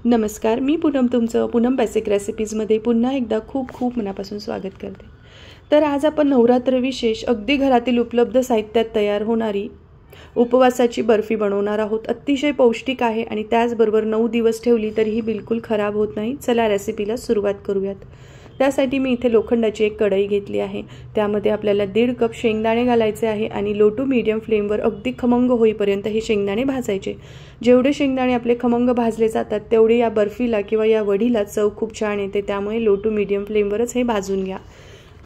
नमस्कार, मी पूनम तुमचं पूनम बेसिक रेसिपीजमध्ये पुन्हा एकदा खूप खूप मनापासून स्वागत करते। तर आज आपण नवरात्र विशेष अगदी घरातील उपलब्ध साहित्यात तयार होणारी उपवासाची बर्फी बनवणार आहोत। अतिशय पौष्टिक आहे आणि त्याचबरोबर 9 दिवस ठेवली तरीही बिलकुल खराब होत नाही। चला रेसिपीला सुरुवात करूयात। त्यासाठी मी इथे लोखंडाची एक कढई घेतली आहे। त्यामध्ये आपल्याला 1.5 कप शेंगदाणे घालायचे आहे आणि लो टू मीडियम फ्लेमवर अगदी खमंग होईपर्यंत हे शेंगदाणे भाजायचे। जेवढे शेंगदाणे आपले खमंग भाजले जातात तेवढे या बर्फीला किंवा या वडीला चव खूप छान येते। त्यामुळे लो टू मीडियम फ्लेमवरच हे भाजून घ्या।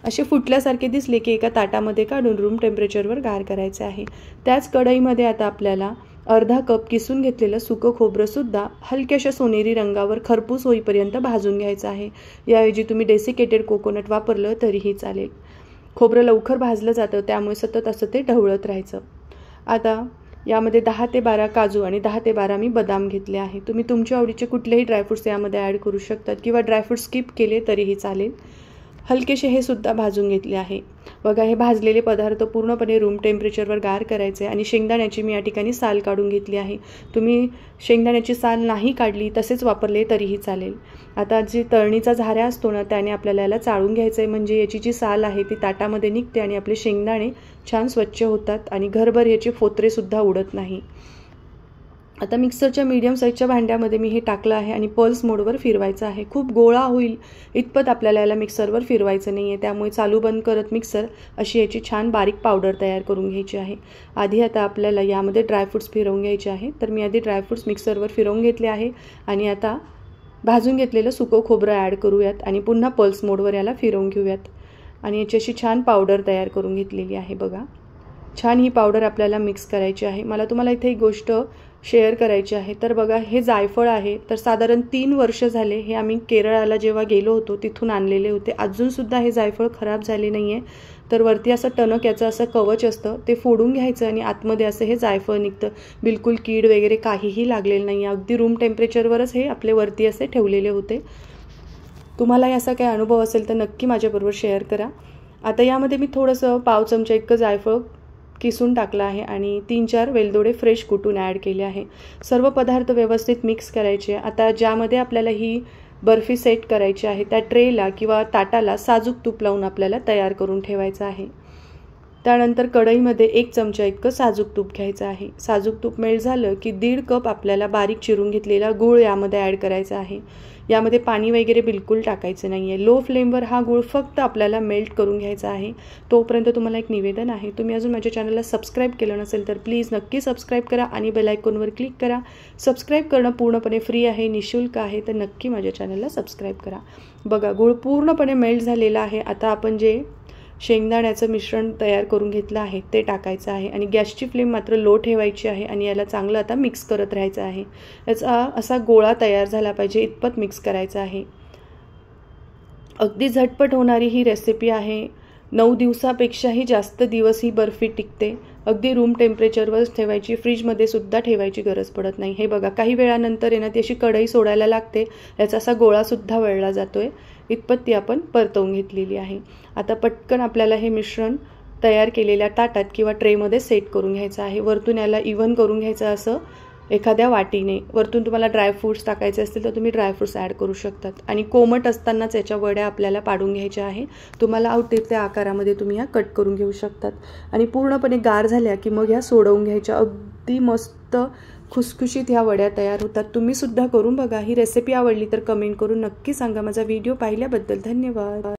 असे फुटल्यासारखे दिसले की एका ताटामध्ये काढून रूम टेम्परेचरवर गार करायचे आहे। त्याच कढईमध्ये आता आपल्याला अर्धा कप किसून घेतलेलं सुकं खोबरं सुद्धा हलक्याशा सोनेरी रंगावर खरपूस होईपर्यंत भाजून घ्यायचं आहे। याऐवजी तुम्ही डेसिकेटेड कोकोनट वापरलं तरीही चालेल। खोबरं लवकर भाजलं जातं त्यामुळे सतत असं ते ढवळत राहायचं। आता यामध्ये 10 ते 12 काजू आणि 10 ते 12 मी बदाम घेतले आहे। तुम्ही तुमच्या आवडीचे कुठलेही ड्रायफ्रुट्स यामध्ये ॲड करू शकतात किंवा ड्रायफ्रूट स्किप केले तरीही चालेल। हलकेसे हे सुद्धा भाजून घेतले आहे। बघा, हे भाजलेले पदार्थ पूर्णपणे रूम टेम्परेचरवर गार करायचे आणि शेंगदाण्याची मी या ठिकाणी साल काढून घेतली आहे। तुम्ही शेंगदाण्याची साल नाही काढली तसेच वापरले तरीही चालेल। आता जी तळणीचा झाऱ्या असतो ना त्याने आपल्याला याला चाळून घ्यायचं आहे, म्हणजे याची जी साल आहे ती ताटामध्ये निघते आणि आपले शेंगदाणे छान स्वच्छ होतात आणि घरभर याचे फोतरे सुद्धा उडत नाही। आता मिक्सरच्या मीडियम साईजच्या भांड्यामध्ये मी हे टाकलं आहे आणि पल्स मोडवर फिरवायचं आहे। खूप गोळा होईल इतपत आपल्याला याला मिक्सरवर फिरवायचं नाही आहे, त्यामुळे चालू बंद करत मिक्सर अशी याची छान बारीक पावडर तयार करून घ्यायची आहे। आधी आता आपल्याला यामध्ये ड्रायफ्रुट्स फिरवून घ्यायचे आहे। तर मी आधी ड्रायफ्रुट्स मिक्सरवर फिरवून घेतले आहे आणि आता भाजून घेतलेलं सुकं खोबरं ॲड करूयात आणि पुन्हा पल्स मोडवर याला फिरवून घेऊयात आणि याची अशी छान पावडर तयार करून घेतलेली आहे। बघा, छान ही पावडर आपल्याला मिक्स करायची आहे। मला तुम्हाला इथे एक गोष्ट शेअर करायची आहे। तर बघा, हे जायफळ आहे तर साधारण 3 वर्ष झाले हे आम्ही केरळाला जेव्हा गेलो होतो तिथून आणलेले होते। अजूनसुद्धा हे जायफळ खराब झाले नाही आहे। तर वरती असं टणक याचं असं कवच असतं ते फोडून घ्यायचं आणि आतमध्ये असं हे जायफळ निघतं। बिलकुल कीड वगैरे काहीही लागलेलं नाही आहे। अगदी रूम टेम्परेचरवरच हे आपले वरती असे ठेवलेले होते। तुम्हाला याचा काही अनुभव असेल तर नक्की माझ्याबरोबर शेअर करा। आता यामध्ये मी थोडंसं पाव चमचा इतकं जायफळ किसून टाकला आहे आणि 3-4 वेलदोडे फ्रेश कुटून ॲड केले आहे। सर्व पदार्थ व्यवस्थित मिक्स करायचे। आता ज्यामध्ये आपल्याला ही बर्फी सेट करायची आहे त्या ट्रेला किंवा ताटाला साजूक तूप लावून आपल्याला तयार करून ठेवायचं आहे। त्यानंतर कढईमध्ये 1 चमचा इतकं साजूक तूप घ्यायचं आहे। साजूक तूप मेल्ट झालं की 1.5 कप आपल्याला बारीक चिरून घेतलेला गूळ यामध्ये ॲड करायचा आहे। यामध्ये पाणी वगैरे बिलकुल टाकायचं नाही आहे। लो फ्लेमवर हा गूळ फक्त आपल्याला मेल्ट करून घ्यायचा आहे। तोपर्यंत तुम्हाला एक निवेदन आहे, तुम्ही अजून माझ्या चॅनलला सबस्क्राईब केलं नसेल तर प्लीज नक्की सबस्क्राईब करा आणि बेल आयकॉनवर क्लिक करा। सबस्क्राईब करणं पूर्णपणे फ्री आहे, निःशुल्क आहे, तर नक्की माझ्या चॅनलला सबस्क्राईब करा। बघा, गूळ पूर्णपणे मेल्ट झालेला आहे। आता आपण जे शेंगदाण्याचं मिश्रण तयार करून घेतलं आहे ते टाकायचं आहे आणि गॅसची फ्लेम मात्र लो ठेवायची आहे आणि याला चांगलं आता मिक्स करत राहायचं आहे। याचा असा गोळा तयार झाला पाहिजे इतपत मिक्स करायचं आहे। अगदी झटपट होणारी ही रेसिपी आहे। 9 दिवसापेक्षाही जास्त दिवस ही बर्फी टिकते। अगदी रूम टेम्परेचरवर ठेवायची, फ्रीजमध्ये सुद्धा ठेवायची गरज पडत नाही। हे बघा, काही वेळानंतर आहे ना ती अशी कढई सोडायला लागते, याचा असा गोळा सुद्धा वळला जातोय। इतपत ती आपण परतवून घेतलेली आहे। आता पटकन आपल्याला हे मिश्रण तयार केलेल्या ताटात किंवा ट्रेमध्ये सेट करून घ्यायचं आहे। वरतून याला इव्हन करून घ्यायचं असं एखाद्या वाटीने। वरतून तुम्हाला ड्रायफ्रुट्स टाकायचे असतील तर तुम्ही ड्रायफ्रुट्स ॲड करू शकतात आणि कोमट असतानाच याच्या वड्या आपल्याला पाडून घ्यायच्या आहे। तुम्हाला आवडतील त्या आकारामध्ये तुम्ही ह्या कट करून घेऊ शकतात आणि पूर्णपणे गार झाल्या की मग ह्या सोडवून घ्यायच्या। अगदी मस्त खुसखुशीत ह्या वड्या तयार होतात। तुम्ही सुद्धा करून बघा। ही रेसिपी आवडली तर कमेंट करून नक्की सांगा। माझा व्हिडिओ पाहिल्याबद्दल धन्यवाद।